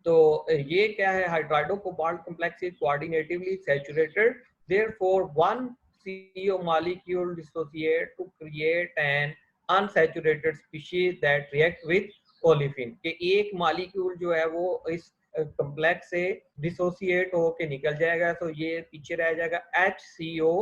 तो ये क्या है, hydrido cobalt complex is coordinatively saturated, therefore one CO molecule dissociate to create an unsaturated species that react with olefin। कि एक मॉलिक्यूल जो है वो इस कम्प्लेक्स से डिसोसिएट होके निकल जाएगा, तो ये पीछे रह जाएगा HCO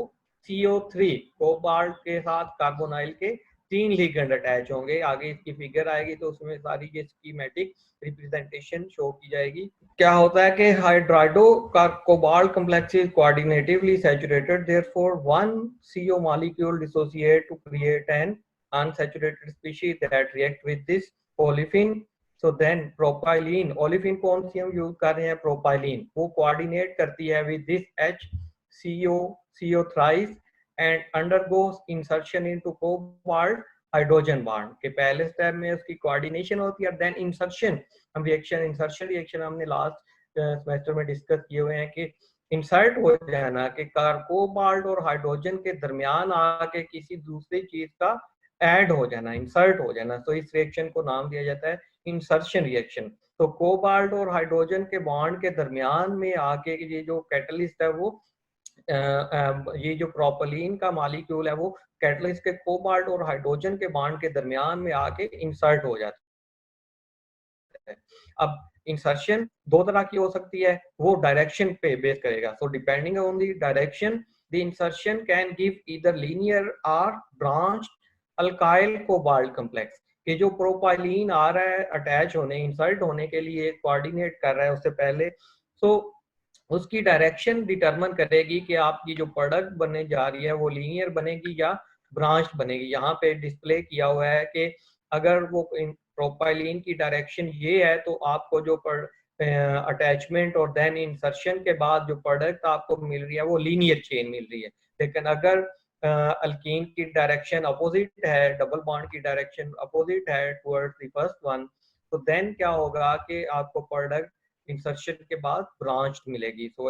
CO3 कोबाल्ट के साथ कार्बोनाइल के 3 लिगेंड अटैच होंगे। आगे इसकी फिगर आएगी तो उसमें सारी ये स्कीमेटिक रिप्रेजेंटेशन शो की जाएगी। क्या होता है कि हाइड्राइडो का cobalt complex is coordinatively saturated, therefore one CO molecule dissociate to create an unsaturated species that react with this olefin. So then propylene, olefin कौन सी हम यूज कर रहे हैं, प्रोपाइलिन, वो कोऑर्डिनेट करती है with this HCO thrice and undergoes insertion into cobalt hydrogen bond के पहले स्टेप में उसकी कोऑर्डिनेशन होती है, देन इंसर्शन। हम इंसर्शन रिएक्शन हमने लास्ट सेमेस्टर में डिस्कस किए हुए हैं कि इंसर्ट हो जाना कि कोबाल्ट और हाइड्रोजन के दरमियान आके किसी दूसरी चीज का ऐड हो जाना, इंसर्ट हो जाना। तो इस रिएक्शन को नाम दिया जाता है इंसर्शन रिएक्शन। तो कोबाल्ट और हाइड्रोजन के बॉन्ड के दरमियान में आके ये जो कैटलिस्ट है वो ये जो प्रोपलीन का मॉलिक्यूल है वो कैटलिस्ट के कोबाल्ट और हाइड्रोजन के बॉन्ड के दरमियान में आके इंसर्ट हो जाता है। अब इंसर्शन दो तरह की हो सकती है, वो डायरेक्शन पे बेस करेगा। So depending on the direction the insertion can give either linear और ब्रांच अल्काइल कोबाल्ट कॉम्प्लेक्स। कि जो प्रोपाइलीन आ रहा है अटैच होने, इंसर्ट होने के लिए कोऑर्डिनेट कर रहा है उससे पहले, सो उसकी डायरेक्शन डिटरमिन करेगी कि आपकी जो प्रोडक्ट बनने जा रही है वो लीनियर बनेगी या ब्रांच बनेगी। यहाँ पे डिस्प्ले किया हुआ है कि अगर वो प्रोपाइलिन की डायरेक्शन ये है तो आपको जो अटैचमेंट और देन इंसर्शन के बाद जो प्रोडक्ट आपको मिल रही है वो लीनियर चेन मिल रही है। लेकिन अगर अल्कीन की डायरेक्शन अपोजिट है, डबल बॉन्ड की डायरेक्शन अपोजिट है टुवर्ड्स द फर्स्ट वन, तो देन क्या होगा कि आपको प्रोडक्ट इंसर्शन के बाद ब्रांच मिलेगी। सो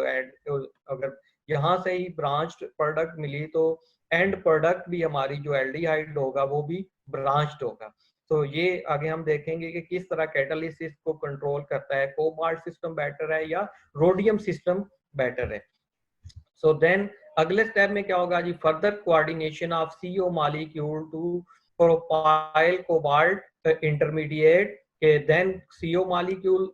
अगर यहाँ से ही ब्रांच प्रोडक्ट मिली तो एंड प्रोडक्ट भी हमारी जो एल्डिहाइड होगा वो भी ब्रांच्ड होगा। तो ये आगे हम देखेंगे कि किस तरह कैटालिसिस को कंट्रोल करता है, कोबाल्ट सिस्टम बेटर है या रोडियम सिस्टम बेटर है। सो देन अगले स्टेप में क्या होगा जी, further coordination of CO molecule to propyl cobalt intermediate के देन CO मॉलिक्यूल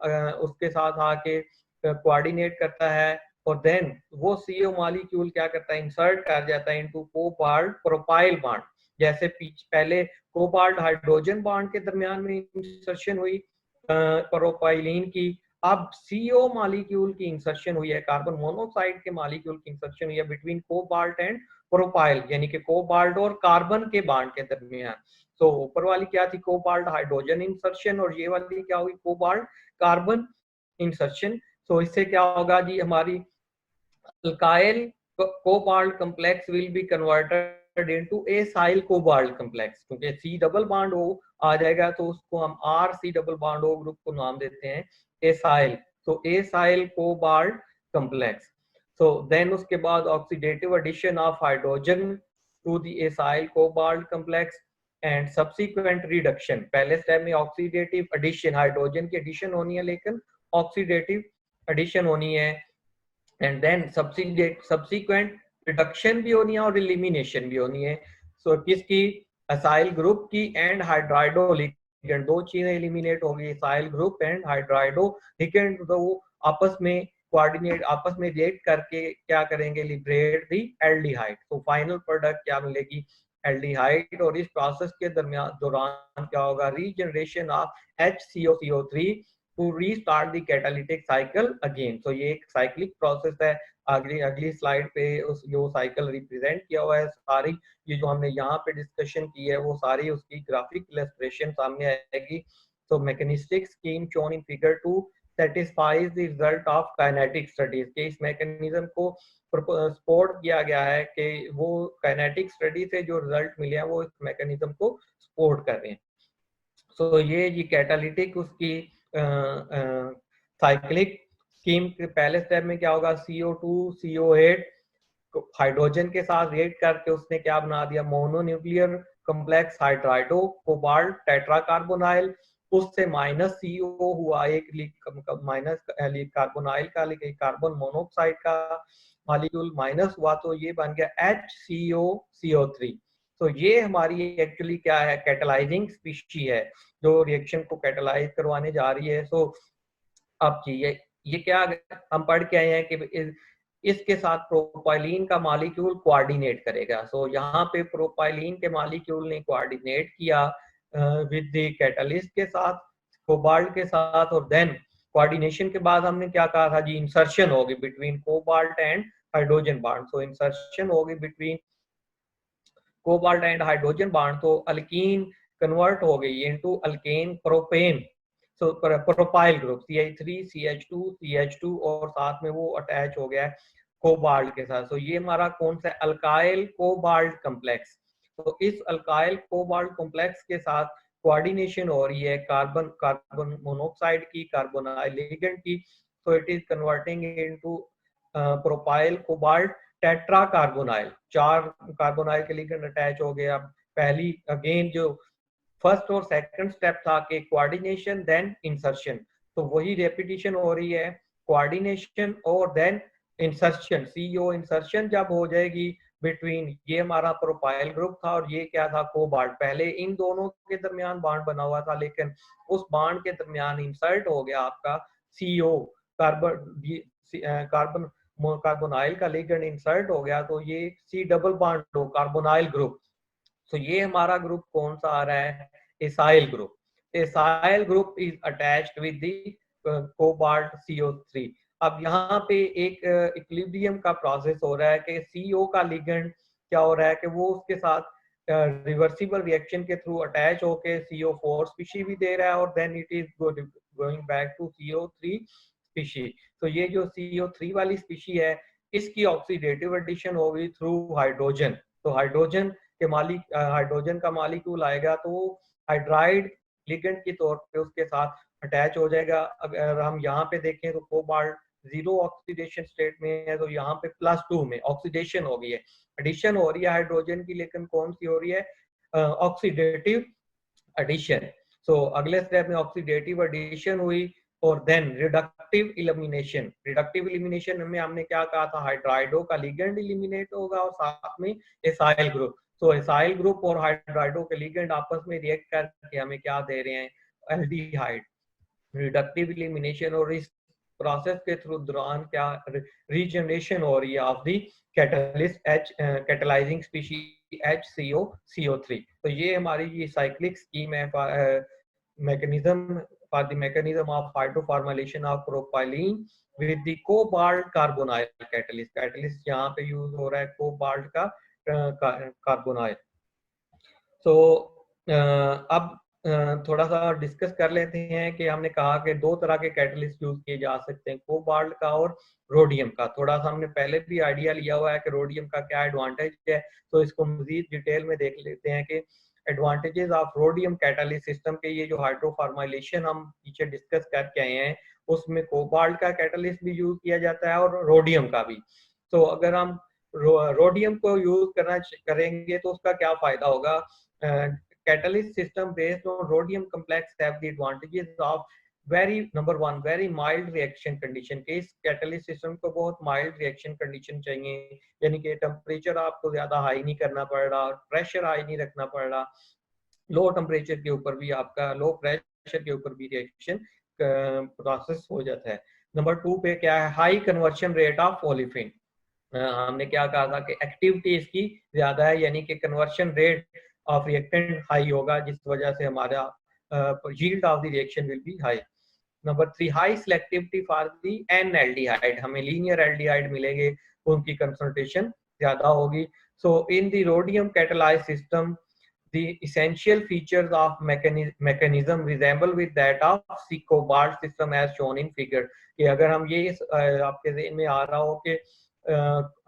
उसके साथ आके कोऑर्डिनेट करता है और देन वो CO मॉलिक्यूल क्या करता है, इंसर्ट कर जाता है इनटू कोबाल्ट प्रोपाइल बॉन्ड। जैसे पहले कोबाल्ट हाइड्रोजन बॉन्ड के दरमियान में इंसर्शन हुई प्रोपाइलिन की, अब CO मॉलिक्यूल की इंसर्शन हुई है, कार्बन मोनोऑक्साइड के मॉलिक्यूल की इंसर्शन हुई है बिटवीन कोबाल्ट एंड प्रोपाइल, यानी कि कोबाल्ट और कार्बन के बॉन्ड के दरमियान। तो ऊपर वाली क्या थी, कोबाल्ट हाइड्रोजन इंसर्शन, और ये वाली क्या हुई, कोबाल्ट कार्बन इंसर्शन। तो इससे क्या होगा जी, हमारी alkyl cobalt complex will be converted into acyl cobalt complex, क्योंकि C डबल बॉन्ड O आ जाएगा तो उसको हम RC double bond O group को नाम देते हैं acyl। तो acyl cobalt complex। so then उसके बाद oxidative addition of hydrogen to the acyl cobalt complex and subsequent reduction। पहले स्टेप में ऑक्सीडेटिव एडिशन, हाइड्रोजन की एडिशन होनी है लेकिन ऑक्सीडेटिव एडिशन होनी है, एंड देन सब्सिक्वेंट रिडक्शन भी होनी है और एलिमिनेशन भी होनी है। सो किसकी, असाइल ग्रुप की एंड हाइड्राइडो लिगेंड, दो चीजें एलिमिनेट होगी, असाइल ग्रुप एंड हाइड्राइडो लिगेंड। तो वो आपस में कोऑर्डिनेट, आपस में रिएक्ट करके क्या करेंगे, लिबरेट दी एल्डिहाइड। तो फाइनल प्रोडक्ट क्या मिलेगी, एल्डिहाइड। और इस प्रोसेस के दौरान क्या होगा, regeneration of HCO3 to restart the catalytic cycle again। तो ये एक साइक्लिक प्रोसेस है। अगली स्लाइड पे उस जो साइकिल रिप्रेजेंट किया हुआ है, सारी ये जो हमने यहाँ पे डिस्कशन की है वो सारी उसकी ग्राफिक इलस्ट्रेशन सामने आएगी। तो mechanistic scheme shown in figure 2 satisfies the result of kinetic studies, के इस मैकेनिज्म को सपोर्ट किया गया है कि वो काइनेटिक स्टडी से जो रिजल्ट मिले हैं वो इस मैकेनिज्म को सपोर्ट कर रहे हैं। सो ये कैटालिटिक उसकी साइक्लिक स्कीम के पहले स्टेप में क्या होगा, CO2 CO8 हाइड्रोजन के साथ रिएक्ट करके उसने क्या बना दिया, मोनोन्यूक्लियर कॉम्प्लेक्स हाइड्राइडो कोबाल्ट टेट्राकार्बोनाइल। उससे माइनस CO हुआ, एक माइनस कार्बोनाइल का, लेकिन कार्बन मोनोऑक्साइड का मॉलिक्यूल माइनस हुआ तो ये बन गया HCO CO3। तो ये हमारी एक्चुअली क्या है, कैटलाइजिंग स्पीशी है जो रिएक्शन को कैटलाइज करवाने जा रही है। सो अब ये क्या हम पढ़ के आए हैं कि इसके साथ प्रोपाइलीन का मॉलिक्यूल कोऑर्डिनेट करेगा। सो यहाँ पे प्रोपाइलीन के मॉलिक्यूल ने कोऑर्डिनेट किया विद द कैटलिस्ट के साथ, कोबाल्ट के साथ, और देन कोऑर्डिनेशन के बाद हमने क्या कहा था जी, इंसर्शन होगी between cobalt and hydrogen bond. So insertion होगी between cobalt and hydrogen bond, तो अल्कीन कन्वर्ट हो गई into alkane propane. So propyl group CH3 CH2 CH2 और साथ में वो अटैच हो गया है कोबाल्ट के साथ। तो ये हमारा कौन सा अल्काइल कोबाल्ट कॉम्प्लेक्स। तो इस अल्काइल कोबाल्ट कॉम्प्लेक्स के साथ कोऑर्डिनेशन हो रही है कार्बन कार्बन मोनोऑक्साइड की, कार्बोनाइल लिगेंड की। So it is converting into propyl cobalt tetra carbonyl, 4 carbonyl के लिगेंड अटैच हो गए। अब पहली अगेन जो फर्स्ट और सेकंड स्टेप था कि कोऑर्डिनेशन देन इंसर्शन, तो वही रेपिटेशन हो रही है, कोऑर्डिनेशन और देन इंसर्शन। CO इंसर्शन जब हो जाएगी बिटवीन, ये हमारा प्रोपाइल ग्रुप था और ये क्या था, कोबाल्ट। पहले इन दोनों के दरमियान बॉन्ड बना हुआ था, लेकिन उस बॉन्ड के दरमियान इंसर्ट हो गया आपका CO, कार्बन कार्बोनाइल का लिगेंड इंसर्ट हो गया, तो ये C डबल बॉन्ड हो कार्बोनाइल ग्रुप। तो ये हमारा ग्रुप कौन सा आ रहा है, acyl group. Acyl group is attached with the cobalt CO3। अब यहाँ पे एक इक्विलिब्रियम का प्रोसेस हो रहा है कि CO का लिगेंड क्या हो रहा है कि वो उसके साथ रिवर्सिबल रिएक्शन के थ्रू अटैच होके CO4 स्पीशी भी दे रहा है और then it is going back to CO3 species. तो ये जो CO3 वाली स्पीशी है, इसकी ऑक्सीडेटिव एडिशन होगी थ्रू हाइड्रोजन। तो हाइड्रोजन के हाइड्रोजन का मॉलिक्यूल आएगा तो हाइड्राइड लिगेंड के तौर पे उसके साथ अटैच हो जाएगा। अगर हम यहाँ पे देखें तो कोबाल्ट 0 ऑक्सीडेशन स्टेट में है, तो यहाँ पे +2 में ऑक्सीडेशन हो गई है, एडिशन हो रही है हाइड्रोजन की, लेकिन कौन सी हो रही है, ऑक्सीडेटिव एडिशन। सो अगले स्टेप में ऑक्सीडेटिव एडिशन हुई और then reductive elimination. Reductive elimination में हमने क्या कहा था, हाइड्राइडो का लिगेंड इलिमिनेट होगा और साथ में एसाइल ग्रुप। तो एसाइल ग्रुप और हाइड्राइडो के लिगेंड आपस में रिएक्ट करके हमें क्या दे रहे हैं, एल्डिहाइड। रिडक्टिव इलिमिनेशन और इस प्रोसेस के थ्रू दौरान क्या रीजनरेशन हो रही है of the catalyst catalysing species HCO CO3। तो ये हमारी ये साइक्लिक स्कीम है, mechanism for the mechanism of hydroformylation of propylene with the cobalt carbonyl catalyst। Catalyst यहाँ पे यूज हो रहा है कोबाल्ट का कार्बोनाइल। तो अब थोड़ा सा डिस्कस कर लेते हैं कि हमने कहा कि 2 तरह के कैटलिस्ट यूज किए जा सकते हैं, कोबाल्ट का और रोडियम का। थोड़ा सा हमने पहले भी आइडिया लिया हुआ है कि रोडियम का क्या एडवांटेज है, तो इसको मजीद डिटेल में देख लेते हैं कि advantages of rhodium catalyst system के। ये जो हाइड्रोफॉर्माइलेशन हम पीछे डिस्कस करके आए हैं, उसमें कोबाल्ट का कैटालिस्ट भी यूज किया जाता है और रोडियम का भी। तो अगर हम रोडियम को यूज करेंगे तो उसका क्या फायदा होगा, catalyst system based on rhodium complex have the advantages of number one very mild reaction condition। के इस catalyst system को बहुत mild reaction condition चाहिए, यानी कि टेम्परेचर आपको ज्यादा हाई नहीं करना पड़ रहा, प्रेशर हाई नहीं रखना पड़ रहा, लो टेम्परेचर के ऊपर भी आपका, लो प्रेशर के ऊपर भी रिएक्शन प्रोसेस हो जाता है। नंबर 2 पे क्या है, high conversion rate of olefin. हमने क्या कहा था कि एक्टिविटी इसकी ज्यादा है, यानी कि conversion rate of reactant high होगा, जिस वजह से हमारा yield of the reaction will be high. Number 3 high selectivity for the n aldehyde, हमें लीनियर एल्डिहाइड मिलेंगे, उनकी कंसंट्रेशन ज्यादा होगी। So in the rhodium catalysed system the essential features of mechanism resemble with that of cobalt system as shown in figure। कि अगर हम ये आपके ज़हन में आ रहा हो कि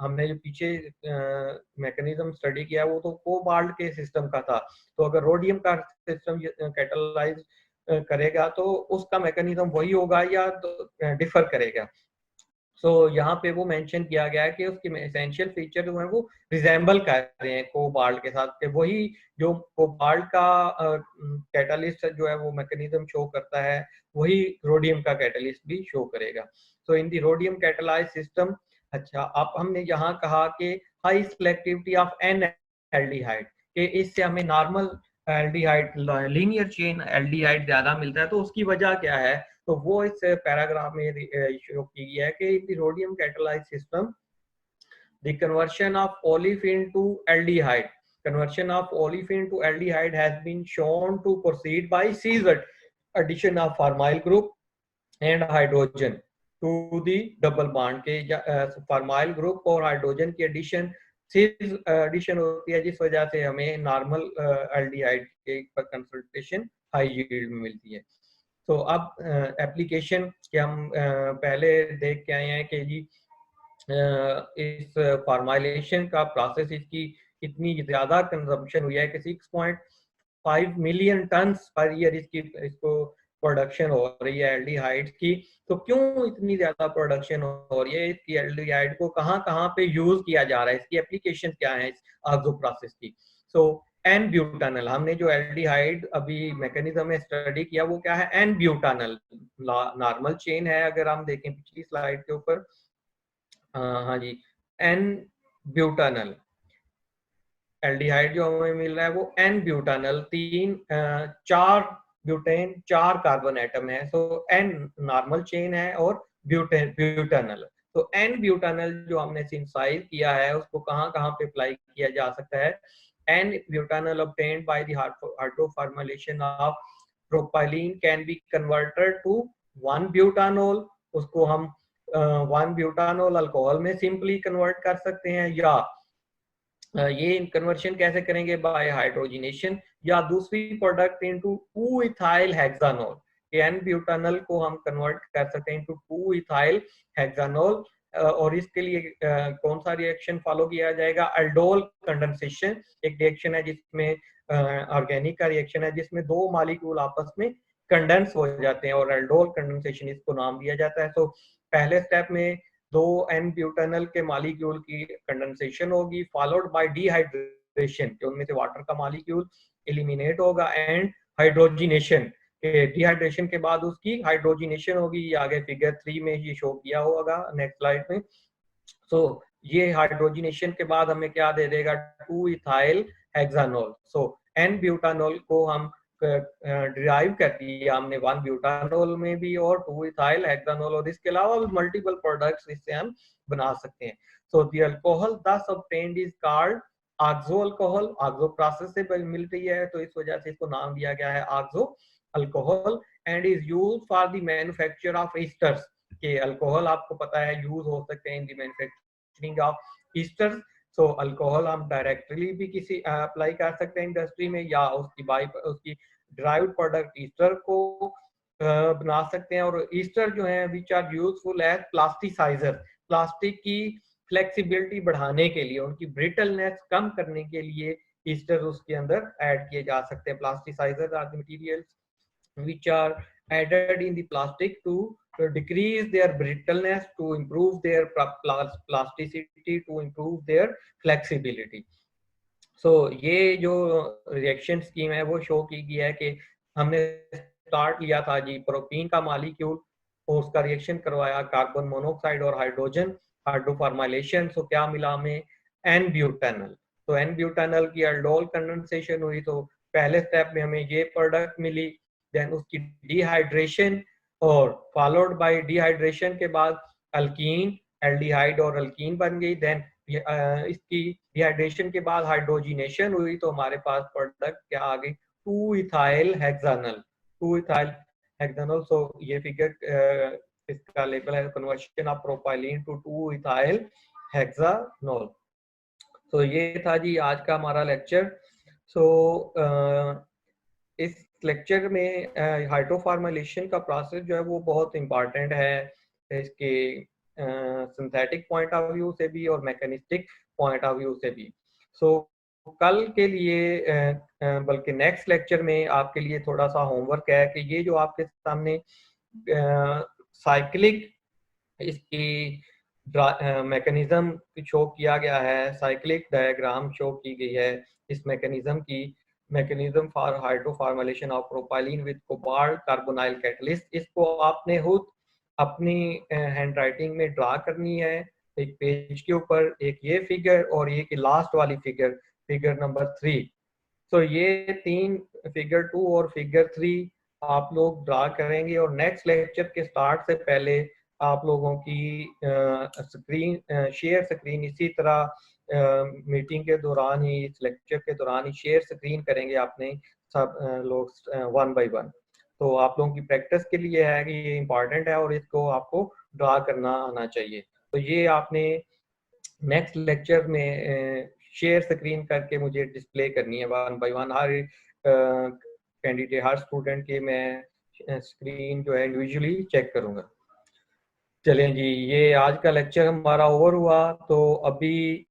हमने जो पीछे मैकेनिज्म स्टडी किया वो तो कोबाल्ट के सिस्टम का था, तो अगर रोडियम का सिस्टम कैटलाइज करेगा तो उसका मैकेनिज्म वही होगा या डिफर करेगा। सो यहाँ पे वो मेंशन किया गया है कि उसके एसेंशियल फीचर जो है वो रिजेंबल कर रहे हैं कोबाल्ट के साथ, वही जो कोबाल्ट का कैटालिस्ट जो है वो मैकेनिज्म शो करता है, वही रोडियम का कैटालिस्ट भी शो करेगा। So in the rhodium catalysed system, अच्छा अब हमने यहाँ कहा कि high selectivity of n aldehyde, कि इससे हमें normal aldehyde linear chain aldehyde ज्यादा मिलता है। तो उसकी वजह क्या है, तो वो इस पैराग्राफ में शो की है कि rhodium catalysed system The conversion of olefin to aldehyde. Conversion of olefin to aldehyde has been shown to proceed by cis addition of pharmyl group and hydrogen to the double bond के pharmyl group और hydrogen की addition cis addition होती है, जिस वजह से हमें normal aldehyde के पर concentration high yield में मिलती है। तो अब एप्लीकेशन के हम पहले देख के आए हैं कि जी इस फॉर्मुलेशन का प्रोसेस, इसकी इतनी ज़्यादा कंजम्पशन हुई है कि 6.5 मिलियन टन्स पर ईयर इसको प्रोडक्शन हो रही है एल्डिहाइड्स की। तो क्यों इतनी ज़्यादा प्रोडक्शन हो रही है इसकी, एल्डिहाइड को कहाँ कहाँ पे यूज़ किया जा रहा है, इसकी एप्लीकेशन क्या है इस आक्सो प्रोसेस की। सो एन ब्यूटानल, हमने जो एल्डिहाइड अभी मैकेनिज्म में स्टडी किया वो क्या है, एन ब्यूटानल नॉर्मल चेन है। अगर हम देखें पिछली स्लाइड के ऊपर, हाँ जी, एन ब्यूटानल एल्डिहाइड जो हमें मिल रहा है वो एन ब्यूटानल, चार ब्यूटेन 4 कार्बन एटम है। सो एन नॉर्मल चेन है और ब्यूटानल। तो एन ब्यूटानल जो हमने सिंथेसाइज किया है उसको कहाँ कहाँ पे अप्लाई किया जा सकता है। N butanal obtained by the hydroformylation of propylene can be converted to 1-butanol। उसको हम 1-butanol अल्कोहल में सिंपली कन्वर्ट कर सकते हैं, या ये कन्वर्शन कैसे करेंगे, बाय हाइड्रोजिनेशन, या दूसरी प्रोडक्ट इनटू 2-इथाइल हेक्सानोल। एन ब्यूटानल को हम कन्वर्ट कर सकते हैं इनटू 2-इथाइल हेक्सानोल। और इसके लिए कौन सा रिएक्शन फॉलो किया जाएगा, अल्डोल कंडेंसेशन एक रिएक्शन है जिसमें ऑर्गेनिक का रिएक्शन है जिसमें 2 मॉलिक्यूल आपस में कंडेंस हो जाते हैं और अल्डोल कंडेंसेशन इसको नाम दिया जाता है। तो पहले स्टेप में 2 एन ब्यूटानल के मॉलिक्यूल की कंडेंसेशन होगी, फॉलोड बाय डिहाइड्रेशन, उनमें से वाटर का मॉलिक्यूल एलिमिनेट होगा, एंड हाइड्रोजिनेशन, डिहाइड्रेशन के बाद उसकी हाइड्रोजिनेशन होगी। ये आगे फिगर 3 में ये शो किया होगा नेक्स्ट स्लाइड में। सो ये हाइड्रोजिनेशन के बाद हमें क्या दे देगा, 2-इथाइल हेक्सानोल। सो एन ब्यूटानोल को हम डिराइव कर दिया हमने 1-ब्यूटानोल में भी और 2-इथाइल हेक्सानोल, और इसके अलावा भी मल्टीपल प्रोडक्ट्स इससे हम बना सकते हैं। सो द अल्कोहल दस obtained is called oxo alcohol. Oxo process से मिल रही है तो इस वजह से इसको नाम दिया गया है oxo alcohol, and is used for the manufacture of esters. के अल्कोहल आपको पता है यूज हो सकते हैं in the manufacturing of esters. So alcohol हम डायरेक्टली भी किसी अप्लाई कर सकते हैं इंडस्ट्री में, या उसकी ड्राइव्ड प्रोडक्ट ईस्टर को बना सकते हैं। और ईस्टर जो है which are useful as plasticiser, plastic की फ्लेक्सिबिलिटी बढ़ाने के लिए, उनकी ब्रिटलनेस कम करने के लिए ईस्टर उसके अंदर ऐड किए जा सकते हैं। Plasticiser are the materials which are added in the plastic to decrease their brittleness, to improve their plasticity, to improve their flexibility. So ये जो रिएक्शन स्कीम है वो शो की गई है कि हमने स्टार्ट लिया था जी प्रोपीन का मॉलिक्यूल और उसका रिएक्शन करवाया कार्बन मोनोऑक्साइड और हाइड्रोजन, हाइड्रोफॉर्माइलेशन। सो क्या मिला हमें, एन ब्यूटानल। तो एन ब्यूटानल की अल्डोल कंडेंसेशन हुई, तो पहले स्टेप में हमें ये प्रोडक्ट मिली, देन उसकी डिहाइड्रेशन और फॉलोड बाय डिहाइड्रेशन के बाद अल्कीन, एल्डिहाइड और अल्कीन बन गई। देन इसकी डिहाइड्रेशन के बाद हाइड्रोजिनेशन हुई तो हमारे पास प्रोडक्ट क्या आ गई, 2-इथाइल हेक्सानल, 2-इथाइल हेक्सानल। सो ये फिगर इसका लेबल है कन्वर्शन ऑफ प्रोपाइलिन टू 2-इथाइल हेक्सानोल। तो ये था जी आज का हमारा लेक्चर। सो इस लेक्चर में हाइड्रोफॉर्मुलेशन का प्रोसेस जो है वो बहुत इंपॉर्टेंट है, इसके सिंथेटिक पॉइंट ऑफ व्यू से भी और मैकेनिस्टिक पॉइंट ऑफ व्यू से भी। सो कल के लिए बल्कि नेक्स्ट लेक्चर में आपके लिए थोड़ा सा होमवर्क है कि ये जो आपके सामने साइक्लिक इसकी मैकेनिज्म शो किया गया है, साइक्लिक डायग्राम शो की गई है इस मैकेनिज्म की, mechanism for hydroformylation of propylene with cobalt carbonyl catalyst. इसको आपने खुद अपनी हैंड राइटिंग में ड्रा करनी है एक पेज के ऊपर, एक ये फिगर और एक लास्ट वाली फिगर, फिगर नंबर 3। तो ये 3 फिगर 2 और फिगर 3 आप लोग ड्रा करेंगे और नेक्स्ट लेक्चर के स्टार्ट से पहले आप लोगों की स्क्रीन शेयर स्क्रीन इसी तरह मीटिंग के दौरान ही, इस लेक्चर के दौरान ही शेयर स्क्रीन करेंगे आपने सब लोग वन बाय वन। तो आप लोगों की प्रैक्टिस के लिए है कि ये इम्पॉर्टेंट है और इसको आपको ड्रा करना आना चाहिए। तो ये आपने नेक्स्ट लेक्चर में शेयर स्क्रीन करके मुझे डिस्प्ले करनी है one by one. Her candidate, her student के मैं स्क्रीन जो है इंडिविजुअली चेक करूंगा। चलें जी, ये आज का लेक्चर हमारा ओवर हुआ। तो अभी